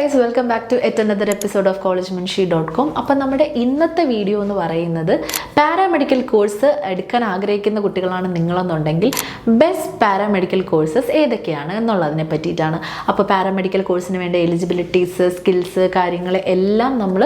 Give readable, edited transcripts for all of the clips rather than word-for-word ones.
Guys, welcome back to yet another episode of collegemunshi.com. അപ്പം നമ്മുടെ ഇന്നത്തെ വീഡിയോ എന്ന് പറയുന്നത് പാരാമെഡിക്കൽ കോഴ്സ് എടുക്കാൻ ആഗ്രഹിക്കുന്ന കുട്ടികളാണ് നിങ്ങളെന്നുണ്ടെങ്കിൽ ബെസ്റ്റ് പാരാമെഡിക്കൽ കോഴ്സസ് ഏതൊക്കെയാണ് എന്നുള്ളതിനെ പറ്റിയിട്ടാണ്. അപ്പോൾ പാരാമെഡിക്കൽ കോഴ്സിന് വേണ്ട എലിജിബിലിറ്റീസ്, സ്കിൽസ്, കാര്യങ്ങൾ എല്ലാം നമ്മൾ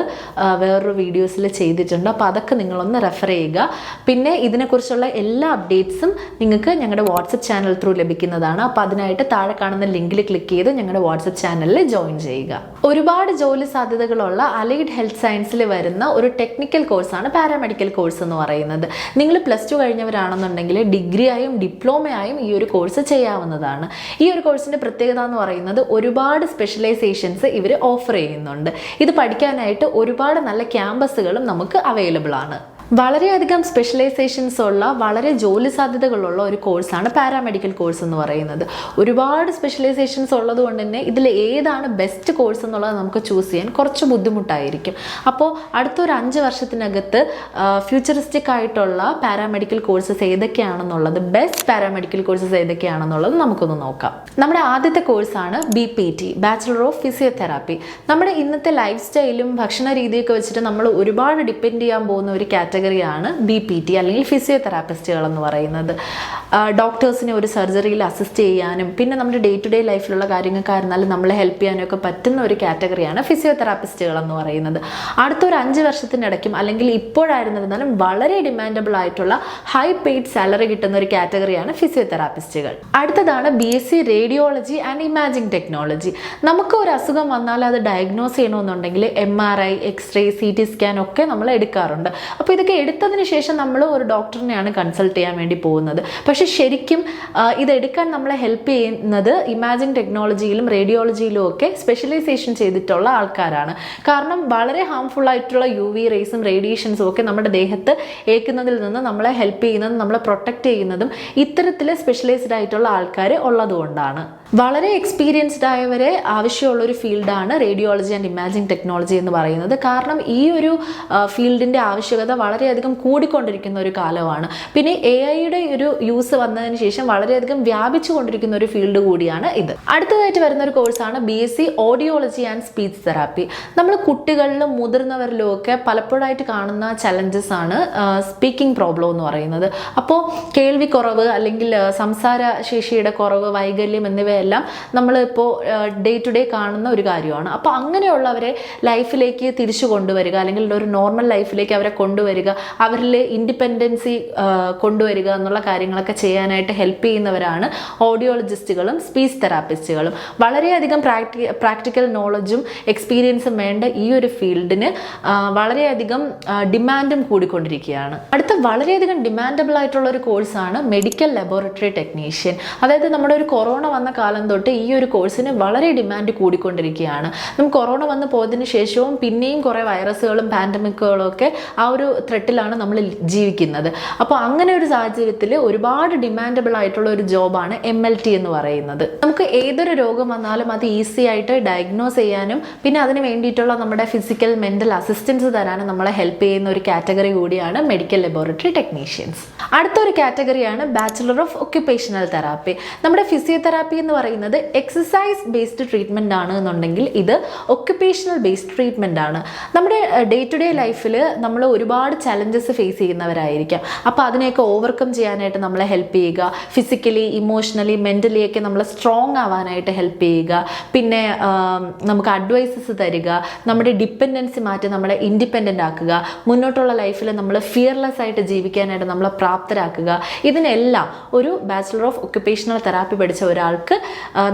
വേറൊരു വീഡിയോസിൽ ചെയ്തിട്ടുണ്ട്. അപ്പോൾ അതൊക്കെ നിങ്ങളൊന്ന് റെഫർ ചെയ്യുക. പിന്നെ ഇതിനെക്കുറിച്ചുള്ള എല്ലാ അപ്ഡേറ്റ്സും നിങ്ങൾക്ക് ഞങ്ങളുടെ വാട്സപ്പ് ചാനൽ ത്രൂ ലഭിക്കുന്നതാണ്. അപ്പോൾ അതിനായിട്ട് താഴെ കാണുന്ന ലിങ്കിൽ ക്ലിക്ക് ചെയ്ത് ഞങ്ങളുടെ വാട്സപ്പ് ചാനലിൽ ജോയിൻ ചെയ്യുക. ഒരുപാട് ജോലി സാധ്യതകളുള്ള അലൈഡ് ഹെൽത്ത് സയൻസിൽ വരുന്ന ഒരു ടെക്നിക്കൽ കോഴ്സാണ് പാരാമെഡിക്കൽ കോഴ്സ് എന്ന് പറയുന്നത്. നിങ്ങൾ +2 കഴിഞ്ഞവരാണെന്നുണ്ടെങ്കിൽ ഡിഗ്രിയായും ഡിപ്ലോമയായും ഈ ഒരു കോഴ്സ് ചെയ്യാവുന്നതാണ്. ഈ ഒരു കോഴ്സിൻ്റെ പ്രത്യേകത എന്ന് പറയുന്നത് ഒരുപാട് സ്പെഷ്യലൈസേഷൻസ് ഇവർ ഓഫർ ചെയ്യുന്നുണ്ട്. ഇത് പഠിക്കാനായിട്ട് ഒരുപാട് നല്ല ക്യാമ്പസുകളും നമുക്ക് അവൈലബിൾ ആണ്. വളരെയധികം സ്പെഷ്യലൈസേഷൻസ് ഉള്ള വളരെ ജോലി സാധ്യതകളുള്ള ഒരു കോഴ്സാണ് പാരാമെഡിക്കൽ കോഴ്സ് എന്ന് പറയുന്നത്. ഒരുപാട് സ്പെഷ്യലൈസേഷൻസ് ഉള്ളത് കൊണ്ട് തന്നെ ഇതിൽ ഏതാണ് ബെസ്റ്റ് കോഴ്സ് എന്നുള്ളത് നമുക്ക് ചൂസ് ചെയ്യാൻ കുറച്ച് ബുദ്ധിമുട്ടായിരിക്കും. അപ്പോൾ അടുത്തൊരു 5 വർഷത്തിനകത്ത് ഫ്യൂച്ചറിസ്റ്റിക് ആയിട്ടുള്ള പാരാമെഡിക്കൽ കോഴ്സസ് ഏതൊക്കെയാണെന്നുള്ളത്, ബെസ്റ്റ് പാരാമെഡിക്കൽ കോഴ്സസ് ഏതൊക്കെയാണെന്നുള്ളത് നമുക്കൊന്ന് നോക്കാം. നമ്മുടെ ആദ്യത്തെ കോഴ്സാണ് BPT, ബാച്ചിലർ ഓഫ് ഫിസിയോതെറാപ്പി. നമ്മുടെ ഇന്നത്തെ ലൈഫ് സ്റ്റൈലും ഭക്ഷണ രീതിയൊക്കെ വെച്ചിട്ട് നമ്മൾ ഒരുപാട് ഡിപ്പെൻഡ് ചെയ്യാൻ പോകുന്ന ഒരു കാറ്റഗറിയാണ് BPT അല്ലെങ്കിൽ ഫിസിയോതെറാപ്പിസ്റ്റുകൾ എന്ന് പറയുന്നത്. ഡോക്ടേഴ്സിനെ ഒരു സർജറിയിൽ അസിസ്റ്റ് ചെയ്യാനും പിന്നെ നമ്മുടെ ഡേ ടു ഡേ ലൈഫിലുള്ള കാര്യങ്ങൾക്കായിരുന്നാലും നമ്മളെ ഹെൽപ്പ് ചെയ്യാനും ഒക്കെ പറ്റുന്ന ഒരു കാറ്റഗറിയാണ് ഫിസിയോതെറാപ്പിസ്റ്റുകൾ എന്ന് പറയുന്നത്. അടുത്തൊരു 5 വർഷത്തിനിടയ്ക്കും അല്ലെങ്കിൽ ഇപ്പോഴായിരുന്നിരുന്നാലും വളരെ ഡിമാൻഡബിൾ ആയിട്ടുള്ള ഹൈ പെയ്ഡ് സാലറി കിട്ടുന്ന ഒരു കാറ്റഗറിയാണ് ഫിസിയോതെറാപ്പിസ്റ്റുകൾ. അടുത്തതാണ് BSc radiology and imaging technology. നമുക്ക് ഒരു അസുഖം വന്നാൽ അത് ഡയഗ്നോസ് ചെയ്യണമെന്നുണ്ടെങ്കിൽ MRI, എക്സ്റേ, CT സ്കാൻ ഒക്കെ നമ്മൾ എടുക്കാറുണ്ട്. അപ്പോൾ ഇതൊക്കെ എടുത്തതിന് ശേഷം നമ്മൾ ഒരു ഡോക്ടറിനെയാണ് കൺസൾട്ട് ചെയ്യാൻ വേണ്ടി പോകുന്നത്. പക്ഷെ ശരിക്കും ഇതെടുക്കാൻ നമ്മളെ ഹെൽപ്പ് ചെയ്യുന്നത് ഇമാജിംഗ് ടെക്നോളജിയിലും റേഡിയോളജിയിലും ഒക്കെ സ്പെഷ്യലൈസേഷൻ ചെയ്തിട്ടുള്ള ആൾക്കാരാണ്. കാരണം വളരെ ഹാംഫുൾ ആയിട്ടുള്ള UV റേസും റേഡിയേഷൻസും ഒക്കെ നമ്മുടെ ദേഹത്ത് ഏൽക്കുന്നതിൽ നിന്ന് നമ്മളെ ഹെൽപ്പ് ചെയ്യുന്നതും നമ്മളെ പ്രൊട്ടക്റ്റ് ചെയ്യുന്നതും ഇത്തരത്തിൽ സ്പെഷ്യലൈസ്ഡ് ആയിട്ടുള്ള ആൾക്കാർ ഉള്ളതുകൊണ്ടാണ്. വളരെ എക്സ്പീരിയൻസ്ഡ് ആയവരെ ആവശ്യമുള്ളൊരു ഫീൽഡാണ് റേഡിയോളജി ആൻഡ് ഇമാജിംഗ് ടെക്നോളജി എന്ന് പറയുന്നത്. കാരണം ഈ ഒരു ഫീൽഡിൻ്റെ ആവശ്യകത വളരെയധികം കൂടിക്കൊണ്ടിരിക്കുന്ന ഒരു കാലമാണ്. പിന്നെ AI-യുടെ ഒരു യൂസ് വന്നതിന് ശേഷം വളരെയധികം വ്യാപിച്ചു കൊണ്ടിരിക്കുന്ന ഒരു ഫീൽഡ് കൂടിയാണ് ഇത്. അടുത്തതായിട്ട് വരുന്ന ഒരു കോഴ്സാണ് BSc audiology and speech therapy. നമ്മൾ കുട്ടികളിലും മുതിർന്നവരിലും ഒക്കെ പലപ്പോഴായിട്ട് കാണുന്ന ചലഞ്ചസ് ആണ് സ്പീക്കിംഗ് പ്രോബ്ലം എന്ന് പറയുന്നത്. അപ്പോൾ കേൾവി കുറവ് അല്ലെങ്കിൽ സംസാര ശേഷിയുടെ കുറവ്, വൈകല്യം എന്നിവയെല്ലാം നമ്മളിപ്പോൾ ഡേ ടു ഡേ കാണുന്ന ഒരു കാര്യമാണ്. അപ്പോൾ അങ്ങനെയുള്ളവരെ ലൈഫിലേക്ക് തിരിച്ചു കൊണ്ടുവരിക അല്ലെങ്കിൽ ഒരു നോർമൽ ലൈഫിലേക്ക് അവരെ കൊണ്ടുവരിക, അവരിൽ ഇൻഡിപെൻഡൻസി കൊണ്ടുവരിക എന്നുള്ള കാര്യങ്ങളൊക്കെ ചെയ്യാനായിട്ട് ഹെൽപ്പ് ചെയ്യുന്നവരാണ് ഓഡിയോളജിസ്റ്റുകളും സ്പീച്ച് തെറാപ്പിസ്റ്റുകളും. വളരെയധികം പ്രാക്ടിക്കൽ നോളജും എക്സ്പീരിയൻസും വേണ്ട ഈ ഒരു ഫീൽഡിന് വളരെയധികം ഡിമാൻഡും കൂടിക്കൊണ്ടിരിക്കുകയാണ്. അടുത്ത വളരെയധികം ഡിമാൻഡബിൾ ആയിട്ടുള്ള ഒരു കോഴ്സാണ് മെഡിക്കൽ ലബോറട്ടറി ടെക്നീഷ്യൻ. അതായത് നമ്മുടെ ഒരു കൊറോണ വന്ന കാലം തൊട്ട് ഈ ഒരു കോഴ്സിന് വളരെ ഡിമാൻഡ് കൂടിക്കൊണ്ടിരിക്കുകയാണ്. നമുക്ക് കൊറോണ വന്ന് പോയതിന് ശേഷവും പിന്നെയും കുറേ വൈറസുകളും പാൻഡമിക്കുകളും ഒക്കെ ആ ഒരു ത്രെട്ടിലാണ് നമ്മൾ ജീവിക്കുന്നത്. അപ്പോൾ അങ്ങനെ ഒരു സാഹചര്യത്തിൽ ഒരുപാട് ഡിമാൻഡബിൾ ആയിട്ടുള്ള ഒരു ജോബാണ് MLT എന്ന് പറയുന്നത്. നമുക്ക് ഏതൊരു രോഗം വന്നാലും അത് ഈസി ആയിട്ട് ഡയഗ്നോസ് ചെയ്യാനും പിന്നെ അതിന് വേണ്ടിയിട്ടുള്ള നമ്മുടെ ഫിസിക്കൽ മെൻ്റൽ അസിസ്റ്റൻസ് തരാനും നമ്മളെ ഹെൽപ്പ് ചെയ്യുന്ന ഒരു കാറ്റഗറി കൂടിയാണ് മെഡിക്കൽ ലബോറട്ടറി ടെക്നീഷ്യൻസ്. അടുത്തൊരു കാറ്റഗറിയാണ് ബാച്ചിലർ ഓഫ് ഒക്യുപേഷണൽ തെറാപ്പി. നമ്മുടെ ഫിസിയോതെറാപ്പി എന്ന് പറയുന്നത് എക്സസൈസ് ബേസ്ഡ് ട്രീറ്റ്മെൻ്റ് ആണ് എന്നുണ്ടെങ്കിൽ ഇത് ഒക്യുപേഷണൽ ബേസ്ഡ് ട്രീറ്റ്മെൻ്റ് ആണ്. നമ്മുടെ ഡേ ടു ഡേ ലൈഫിൽ നമ്മൾ ഒരുപാട് ചലഞ്ചസ് ഫേസ് ചെയ്യുന്നവരായിരിക്കാം. അപ്പോൾ അതിനെയൊക്കെ ഓവർകം ചെയ്യാനായിട്ട് നമ്മളെ ഹെൽപ്പ് ചെയ്യുക, ഫിസിക്കലി, ഇമോഷണലി, മെൻ്റലി ഒക്കെ നമ്മൾ സ്ട്രോങ് ആവാനായിട്ട് ഹെൽപ്പ് ചെയ്യുക, പിന്നെ നമുക്ക് അഡ്വൈസസ് തരിക, നമ്മുടെ ഡിപ്പെൻഡൻസി മാറ്റി നമ്മളെ ഇൻഡിപെൻഡൻ്റ് ആക്കുക, മുന്നോട്ടുള്ള ലൈഫിൽ നമ്മൾ ഫിയർലെസ് ആയിട്ട് ജീവിക്കാനായിട്ട് നമ്മളെ പ്രാപ്തരാക്കുക. ഇതിനെല്ലാം ഒരു ബാച്ചിലർ ഓഫ് ഒക്യുപേഷണൽ തെറാപ്പി പഠിച്ച ഒരാൾക്ക്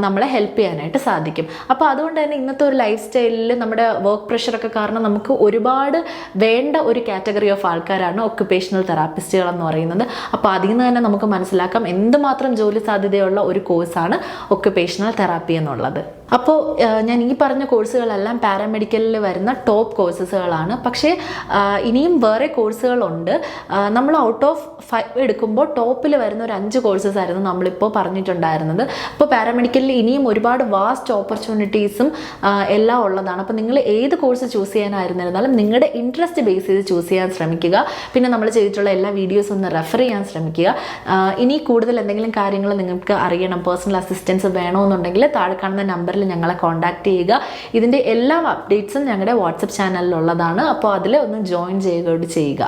നമ്മളെ ഹെൽപ്പ് ചെയ്യാനായിട്ട് സാധിക്കും. അപ്പോൾ അതുകൊണ്ട് തന്നെ ഇന്നത്തെ ഒരു ലൈഫ് സ്റ്റൈലിൽ നമ്മുടെ വർക്ക് പ്രഷറൊക്കെ കാരണം നമുക്ക് ഒരുപാട് വേണ്ട ഒരു കാറ്റഗറി ഓഫ് ആൾക്കാരാണ് ഒക്യുപേഷണൽ തെറാപ്പിസ്റ്റുകൾ എന്ന് പറയുന്നത്. അപ്പോൾ അതിൽ നിന്ന് തന്നെ നമുക്ക് മനസ്സിലാക്കാം എന്തുമാത്രം ജോലി സാധ്യതയുള്ള ഒരു കോഴ്സാണ് ഒക്യുപേഷണൽ തെറാപ്പി എന്നുള്ളത്. അപ്പോൾ ഞാൻ ഈ പറഞ്ഞ കോഴ്സുകളെല്ലാം പാരാമെഡിക്കലിൽ വരുന്ന ടോപ്പ് കോഴ്സസുകളാണ്. പക്ഷേ ഇനിയും വേറെ കോഴ്സുകളുണ്ട്. നമ്മൾ ഔട്ട് ഓഫ് 5 എടുക്കുമ്പോൾ ടോപ്പിൽ വരുന്ന ഒരു 5 കോഴ്സസ് ആയിരുന്നു നമ്മളിപ്പോൾ പറഞ്ഞിട്ടുണ്ടായിരുന്നത്. അപ്പോൾ പാരാമെഡിക്കലിൽ ഇനിയും ഒരുപാട് വാസ്റ്റ് ഓപ്പർച്യൂണിറ്റീസും എല്ലാം ഉള്ളതാണ്. അപ്പോൾ നിങ്ങൾ ഏത് കോഴ്സ് ചൂസ് ചെയ്യാനായിരുന്നിരുന്നാലും നിങ്ങളുടെ ഇൻട്രസ്റ്റ് ബേസ് ചെയ്ത് ചൂസ് ചെയ്യാൻ ശ്രമിക്കുക. പിന്നെ നമ്മൾ ചെയ്തിട്ടുള്ള എല്ലാ വീഡിയോസും ഒന്ന് റെഫർ ചെയ്യാൻ ശ്രമിക്കുക. ഇനി കൂടുതൽ എന്തെങ്കിലും കാര്യങ്ങൾ നിങ്ങൾക്ക് അറിയണം, പേഴ്സണൽ അസിസ്റ്റൻസ് വേണമെന്നുണ്ടെങ്കിൽ താഴെ കാണുന്ന നമ്പർ നമ്പറിൽ ഞങ്ങളെ കോൺടാക്ട് ചെയ്യുക. ഇതിൻ്റെ എല്ലാ അപ്ഡേറ്റ്സും ഞങ്ങളുടെ വാട്സപ്പ് ചാനലിലുള്ളതാണ്. അപ്പോൾ അതിൽ ഒന്ന് ജോയിൻ ചെയ്യുക.